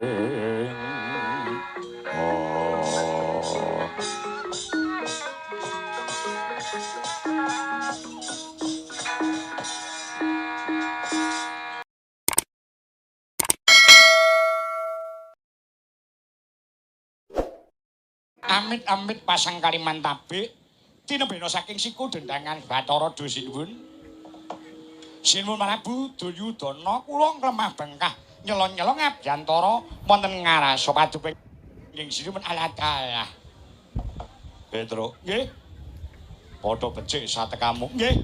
Amit-amit pasang kaliman tabik tinebena saking siku dendangan Bathara Dusinwun. Sinwun Manabu Duryudana kula nglemah bengkah nyelon-nyelong abyantara wonten ngarasa paduping ing Sinwun Allah. Petro, nggih. Padha becik satekamu. Nggih.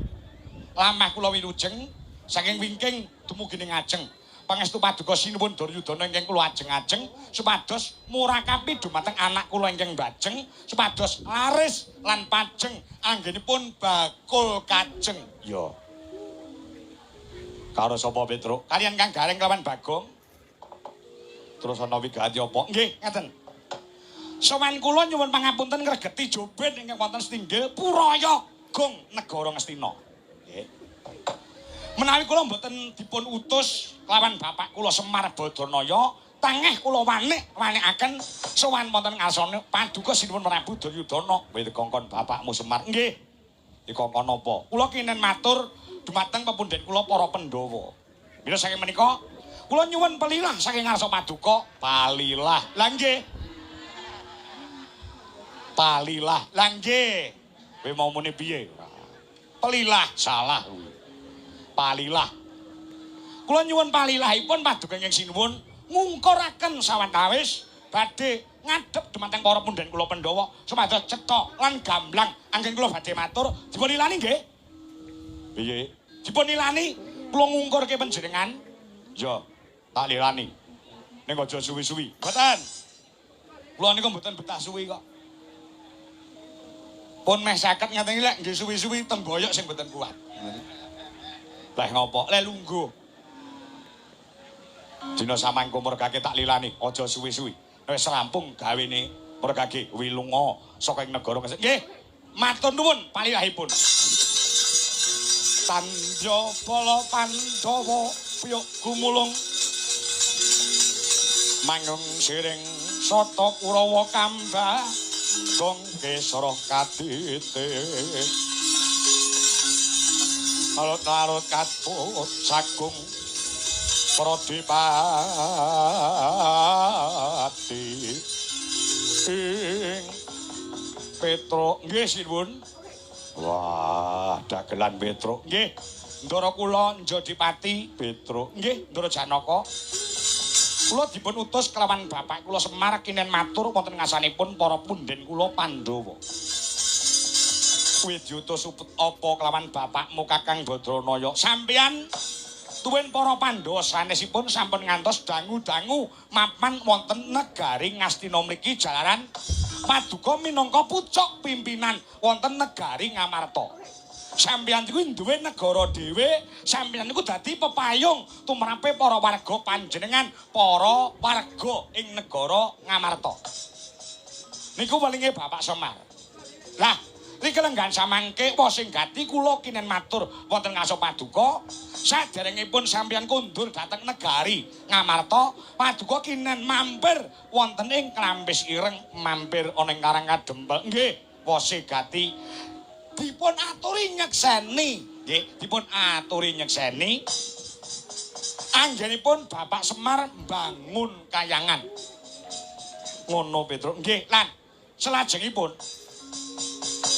Lamah kula wilujeng saking wingking dumugi ing ajeng. Pangestu paduka Sinuwun Duryudana ingkang kula ajeng-ajeng supados murakapi dumateng anak kula ingkang bajeng supados laris lan pajeng anggenipun bakul kajeng. Ya. Karo sapa Petro? Kalian Kang Gareng lawan Bagong. Terus ana wigati apa? Nggih, ngeten. Sowan kula nyuwun pangapunten ngregeti joben ingkang wonten setinggil Purayagong negara Ngastina. Nggih. Menawi kula mboten dipun utus lawan bapak kula Semar Badanaya, tangeh kula wanikaken sowan wonten ngasane paduka Sinuwun Prabu Duryudana. Kowe dikongkon bapakmu Semar. Nggih. Dikongkon apa? Kula kinen matur dumateng pepundhen kula para Pandhawa. Mila saking menika kula nyuwun pelilah saking ngarsa paduka, palilah. Lah nggih. Palilah. Lah nggih. Kowe mau muni piye? Pelilah salah kuwi. Palilah. Kula nyuwun palilahipun paduka ingkang Sinuwun ngungkuraken sawetawis badhe ngadhep dumateng para pundhen kula Pandhawa supados cetha lan gamblang anggen kula badhe matur dipun ilani nggih. Piye? Dipun ilani kula ngungkurke panjenengan. Ya, tak lilani. Ning aja suwi-suwi. Mboten. Kula niku mboten betah suwi kok. Pun meh 50 ngaten iki lek nggih suwi-suwi teng boyok sing mboten kuat. Lah ngopo? Lek lungguh. Dina samangko mergake tak lilani, aja suwi-suwi. Wis rampung gawene mergake wilunga saka ing negara Ngastina. Nggih. Matur nuwun palilahipun. Tanjapala Pandhawa piyuk gumulung mangung siring sata Kurawa kambah gong kesara kadite. Alot-alot katut sagung Pradipati ing Petro. Nggih Sinuwun. Wah, dagelan Petro. Nggih. Ndara kula Njodipati Petro. Nggih, Ndara Janaka. Kula dipun utus kelawan bapak kula Semar kinen matur wonten ngasanipun para pundhen kula Pandhawa. Kowe diutus apa kelawan bapakmu Kakang Badranaya? Sampeyan tuwin para Pandhawa sanesipun sampun ngantos dangu-dangu mapan wonten negari Ngastina mriki jalaran paduka minangka pucuk pimpinan wonten negari Ngamarta. Sampeyan iku duwe negara dhewe, sampeyan iku dadi pepayung tumrape para warga panjenengan, para warga ing negara Ngamarta. Niku welinge Bapak Semar. Lah niki lenggan samangke wa sing gati kula kinen matur wonten ngaso paduka saderengipun sampeyan kundur dhateng negari Ngamarta paduka kinen mampir wonten ing Klampis Ireng mampir ana ing Karang Kadempel. Nggih wa sing gati dipun aturi nyekseni nggih dipun aturi nyekseni anggenipun Bapak Semar mbangun kayangan ngono Petro. Nggih lan selajengipun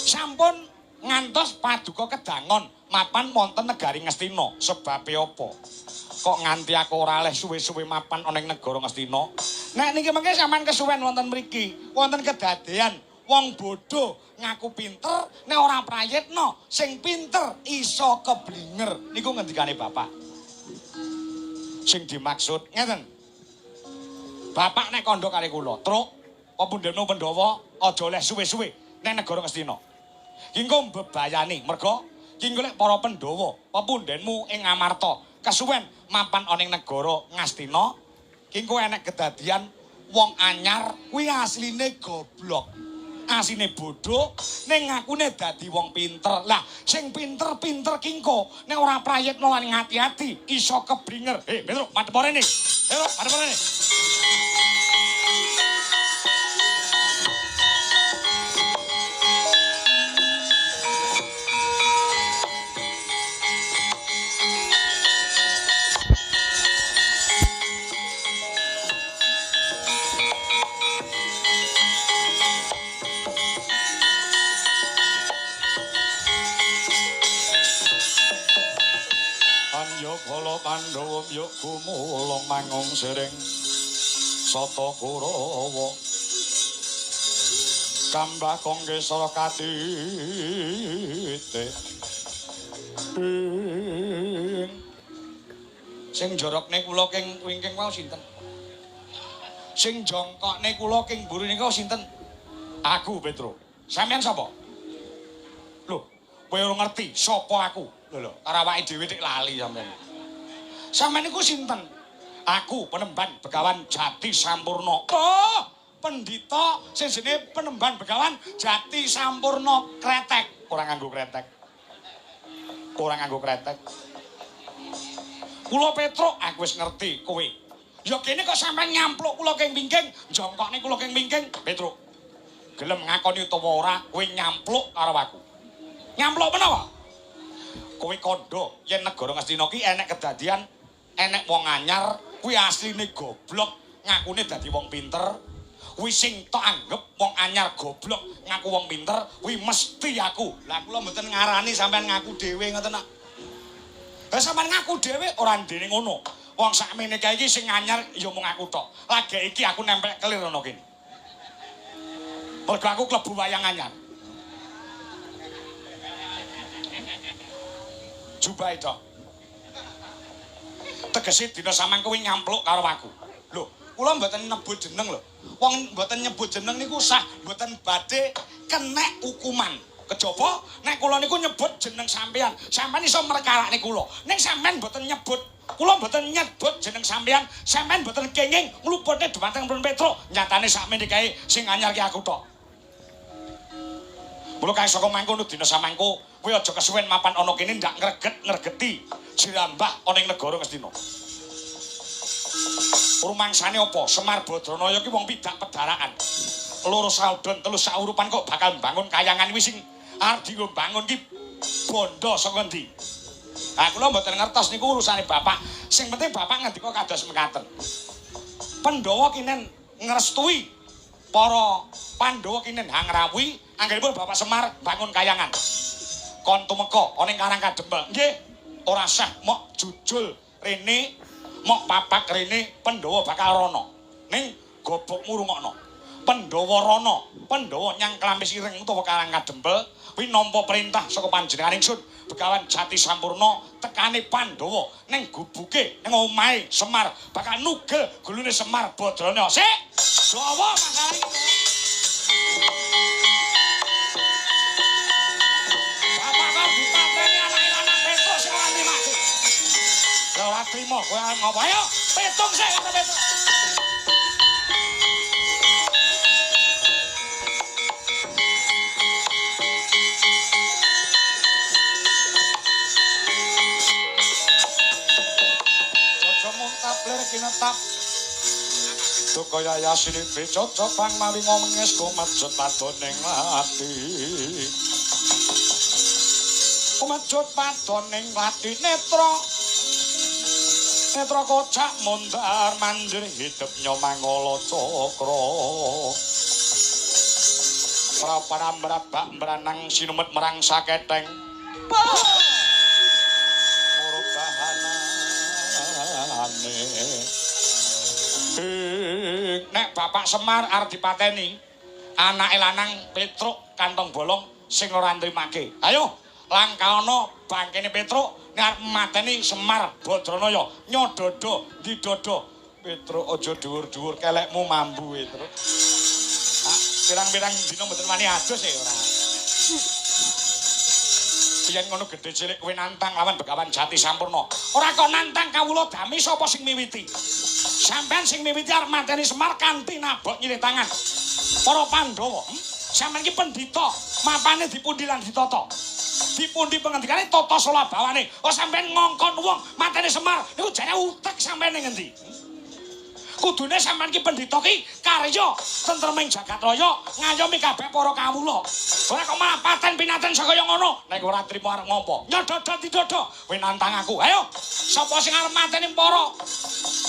sampun ngantos paduka kedangon mapan wonten negari Ngastina. Sebabe apa? Kok nganti aku ora oleh suwe-suwe mapan ana ing negara Ngastina? Nek niki mengke sampean kesuwen wonten mriki, wonten kedadean wong bodho ngaku pinter, nek ora prayitna sing pinter iso keblinger. Niku ngendikane Bapak. Sing dimaksud ngeten. Bapak nek kandha kali kula, truk pepundhenu Pandhawa aja oleh suwe-suwe nek negara Ngastina. Kingko mbebayani merga kingko lek para Pandhawa pepundhenmu ing Ngamarta kesuwen mapan ana ing negara Ngastina kingko enek kedadian wong anyar kuwi asline goblok asline bodho ning ngakune dadi wong pinter. Lah sing pinter-pinter kingko nek ora prayitna lan ngati-ati iso keblinger. Petro madhep rene. Petro madhep rene. gumulung mangung sering Sata Kurawa kambah konggesara katitik sing jorokne kula king wingking wau sinten sing jongkokne kula king mburi nika sinten aku Petro sampean sapa lho kowe ora ngerti sapa aku lho karo awake dhewe dik lali sampean sampean niku sinten aku Penemban Begawan Jati Sampurna oh pendhita sing jenenge Penemban Begawan Jati Sampurna kretek ora nganggo kretek kula Petro aku wis ngerti kowe ya kene kok sampean nyampluk kula king wingking jongkokne kula king wingking Petro gelem ngakoni utawa ora kowe nyampluk karo aku nyampluk menawa kowe kandha yen negara Ngastina ki enek kedadian enek wong anyar kuwi asline goblok ngakune dadi wong pinter kuwi sing tok anggap wong anyar goblok ngaku wong pinter kuwi mesti aku lah kula mboten ngarani sampean ngaku dhewe ngoten nak lah sampean ngaku dhewe ora ndene ngono wong sakmene kae iki sing anyar ya mung aku tok lagi iki aku nempel kelir ana kene mergo aku klebu wayang anyar jubah itu tegese dina sampean kuwi nyampluk karo aku lho kula mboten nyebut jeneng lho wong mboten nyebut jeneng niku sah mboten badhe kenek hukuman kejaba nek kula niku nyebut jeneng sampean iso merkalakne kula ning sampean mboten nyebut kula mboten nyebut jeneng sampean mboten kenging ngluputne dhumateng Pun Petro nyatane sakmene kae sing anyar ki aku tok mula kae saka mangkono dina samangko kowe aja kesuwen mapan ana kene ndak ngregeti jirambah ana ing negara Ngastina rumangsane apa Semar Badranaya ki wong pidak pedarakan loro saudon telu saurupan kok bakal bangun kayangan kuwi sing arep dienggo bangun ki bondo saka ndi ha kula mboten ngertos niku urusane bapak sing penting bapak ngendika kados mekaten Pandhawa kinen ngrestui para Pandhawa kinen hangrawuhi anggenipun Bapak Semar bangun kayangan kon tumeka ana ing Karang Kadempel nggih ora sah mok jujul rene mok papak rene Pandhawa bakal rono ning gobokmu rungokno Pandhawa rono Pandhawa nyang Klampis Ireng utawa Karang Kadempel kuwi nampa perintah saka panjenengan ingsun Begawan Jati Sampurna tekane Pandhawa ning gubuke ning omahe Semar bakal nugel gulune Semar Badranaya sik dawa masalah iki Bapak kok dipateni anake lanang Petro sing ora mati ora trimo kowe ngopo ayo petung sik kata Petro ler kinetap Dukaya yasine becocok pang mawi ngomenges kumajut padoning ati kumajut padoning ati netra kocak mondar mandir hidupnya mangala cakra prapara mrabak mbranang sinumet merang saketeng nek Bapak Semar arep dipateni anake lanang Petruk kantong bolong sing ora nrimake ayo langkaono bangkene Petruk nek arep mateni Semar Badranaya nyododo didodo Petruk aja dhuwur-dhuwur kelekmu mambu Petruk pirang-pirang dina mboten wani adus e ora yen ngono gedhe cilik kowe nantang lawan Begawan Jati Sampurna ora kok nantang kawula dami sapa sing miwiti sampean sing miwiti arep mateni Semar kanthi nabok nyilih tangan para Pandhawa sampean iki pendhita mapane dipundi lan ditata dipundi pengendikane tata solabawane kok sampean ngongkon wong mateni Semar niku jane utek sampean ning endi kudune sampean ki pendhita ki karya tentreming jagat raya ngayomi kabeh para kawula ora kok malah paten pinaten sakaya ngono nek ora trimo arep ngopo nyododo didodo kowe nantang aku ayo sapa sing arep mateni para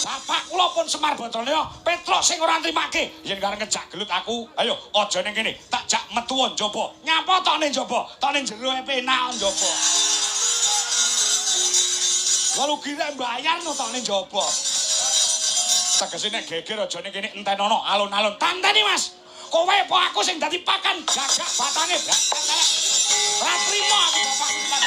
bapak kula pun Semar Badranaya Petruk sing ora nrimake yen kareng ngejak gelut aku ayo aja ning kene tak jak metu njaba nyapa tok ning njaba tok ning jero penak njaba Lalu kira bayar no tane njaba. Tegese nek geger aja ning kene entenono alun-alun. Tanteni Mas. Kowe apa aku sing dadi pakan gagak batane. Ora trimo aku bapakku